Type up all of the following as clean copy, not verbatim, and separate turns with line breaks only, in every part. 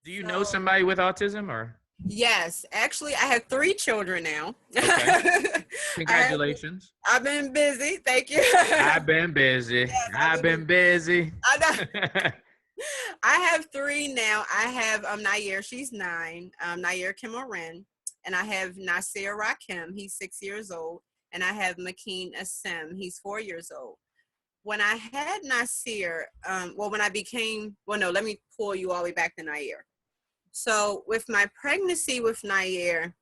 Do you know
So
somebody with autism or?
yes, actually, I have 3 children now.
Okay.
I have,
Congratulations.
I've been busy. Thank you.
I've been busy.
Yes, I've
I've
been busy.
been busy.
I know. I have 3 now. I have Nair, she's 9. Nair Kim Oren, and I have Nasir Rakim, he's 6 years old, and I have Makeen Asim, he's 4 years old. When I had Nasir, when I became, well, no, let me pull you all the way back to Nair. So with my pregnancy with Nair,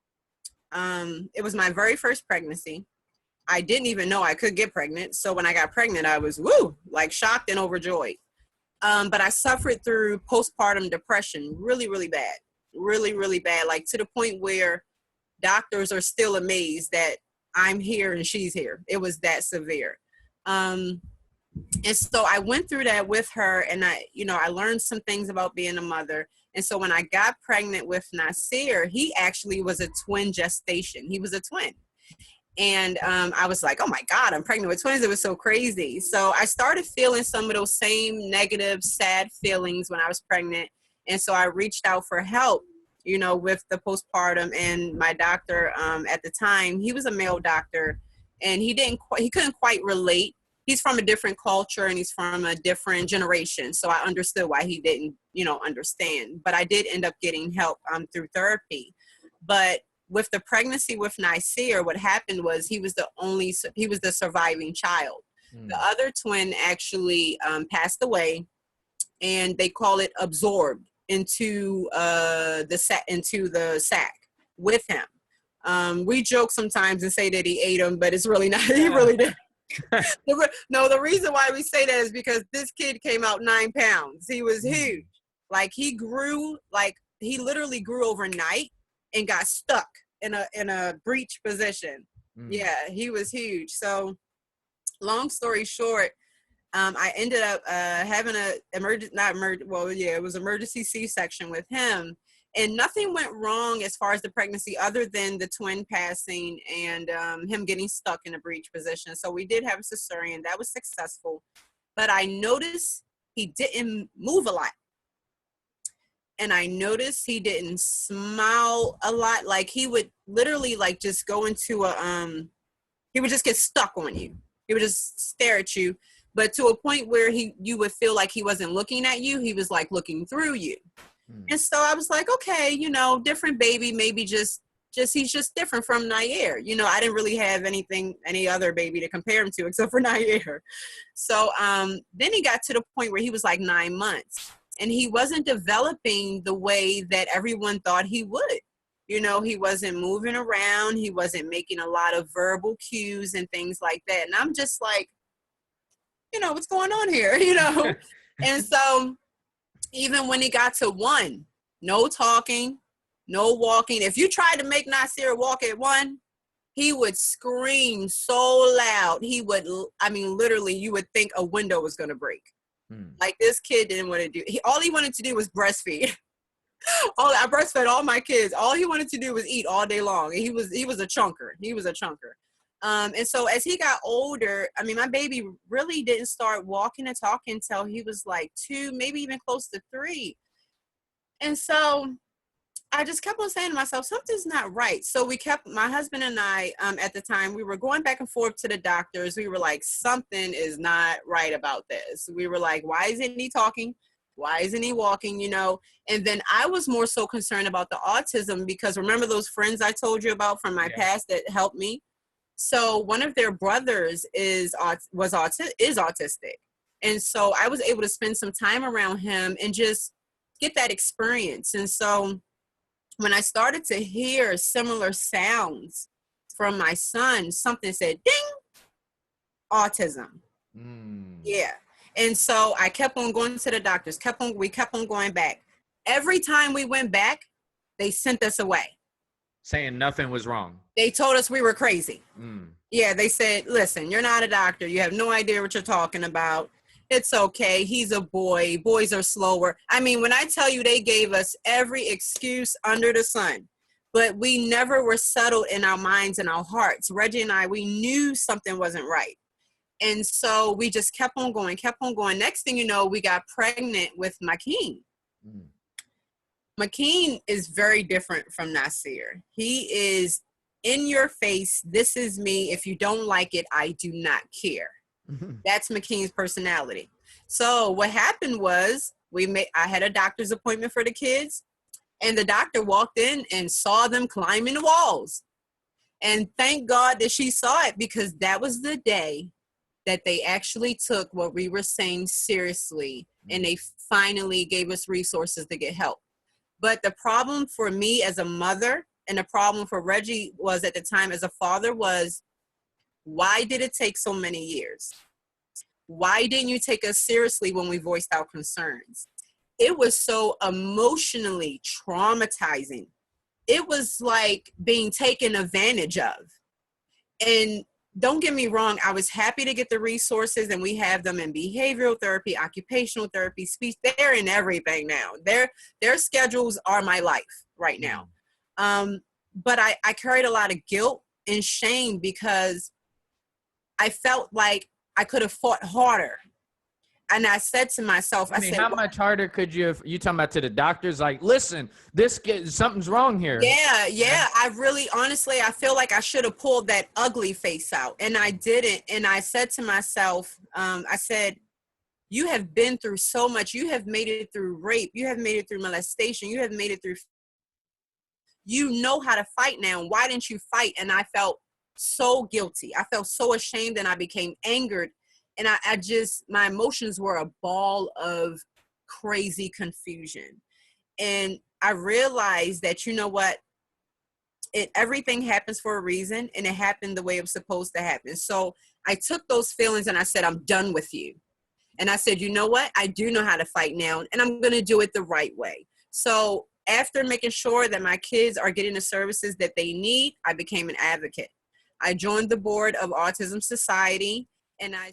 it was my very first pregnancy. I didn't even know I could get pregnant. So when I got pregnant, I was like shocked and overjoyed. But I suffered through postpartum depression really, really bad, really, really bad, like to the point where doctors are still amazed that I'm here and she's here. It was that severe. Um, and so I went through that with her, and I learned some things about being a mother. And so when I got pregnant with Nasir, he actually was a twin gestation. He was a twin. And I was like, oh my God, I'm pregnant with twins. It was so crazy. So I started feeling some of those same negative, sad feelings when I was pregnant. And so I reached out for help, with the postpartum. And my doctor at the time, he was a male doctor, and he couldn't quite relate. He's from a different culture and he's from a different generation. So I understood why he didn't, understand. But I did end up getting help through therapy. But with the pregnancy with Nasir, what happened was he was the surviving child. The other twin actually passed away, and they call it absorbed into the sac with him. We joke sometimes and say that he ate him, but it's really not. He really did. No, the reason why we say that is because this kid came out 9 pounds. He was huge. Like he literally grew overnight and got stuck in a breech position. Yeah, he was huge. So long story short, I ended up having it was emergency C-section with him, and nothing went wrong as far as the pregnancy other than the twin passing and him getting stuck in a breech position. So we did have a cesarean. That was successful, but I noticed he didn't move a lot. And I noticed he didn't smile a lot. Like he would literally like just go into he would just get stuck on you. He would just stare at you, but to a point where you would feel like he wasn't looking at you. He was like looking through you. And so I was like, okay, different baby, maybe just he's just different from Nair. I didn't really have any other baby to compare him to except for Nair. So then he got to the point where he was like 9 months. And he wasn't developing the way that everyone thought he would. He wasn't moving around. He wasn't making a lot of verbal cues and things like that. And I'm just like, what's going on here? And so even when he got to 1, no talking, no walking. If you tried to make Nasir walk at 1, he would scream so loud. Literally, you would think a window was going to break. Like this kid didn't want to do. All he wanted to do was breastfeed. I breastfed all my kids. All he wanted to do was eat all day long. And he was a chunker. And so as he got older, my baby really didn't start walking and talking until he was like 2, maybe even close to 3. And so I just kept on saying to myself, something's not right. So my husband and I, at the time, we were going back and forth to the doctors. We were like, something is not right about this. We were like, why isn't he talking? Why isn't he walking? And then I was more so concerned about the autism, because remember those friends I told you about from my past that helped me? So one of their brothers is autistic. And so I was able to spend some time around him and just get that experience. And so when I started to hear similar sounds from my son, something said, ding, autism. Yeah. And so I kept on going to the doctors, we kept on going back. Every time we went back, they sent us away.
Saying nothing was wrong.
They told us we were crazy. Yeah, they said, listen, you're not a doctor. You have no idea what you're talking about. It's okay. He's a boy. Boys are slower. When I tell you, they gave us every excuse under the sun, but we never were settled in our minds and our hearts. Reggie and I, we knew something wasn't right. And so we just kept on going. Next thing you know, we got pregnant with Makeen. McKean is very different from Nasir. He is in your face. This is me. If you don't like it, I do not care. That's McKean's personality. So what happened was I had a doctor's appointment for the kids, and the doctor walked in and saw them climbing the walls. And thank God that she saw it, because that was the day that they actually took what we were saying seriously, and they finally gave us resources to get help. But the problem for me as a mother, and the problem for Reggie was at the time as a father, was, why did it take so many years? Why didn't you take us seriously when we voiced our concerns? It was so emotionally traumatizing. It was like being taken advantage of. And don't get me wrong, I was happy to get the resources, and we have them in behavioral therapy, occupational therapy, speech. They're in everything now. Their schedules are my life right now. But I carried a lot of guilt and shame, because I felt like I could have fought harder. And I said to myself,
I mean, how much harder could you have? You talking about to the doctors, like, listen, something's wrong here.
Yeah. I really, honestly, I feel like I should have pulled that ugly face out, and I didn't. And I said to myself, I said, you have been through so much. You have made it through rape. You have made it through molestation. You have made it through, you know how to fight now. Why didn't you fight? And I felt so guilty. I felt so ashamed, and I became angered. And I just, my emotions were a ball of crazy confusion. And I realized that, you know what, everything happens for a reason, and it happened the way it was supposed to happen. So I took those feelings and I said, I'm done with you. And I said, you know what, I do know how to fight now, and I'm going to do it the right way. So after making sure that my kids are getting the services that they need, I became an advocate. I joined the board of Autism Society, and I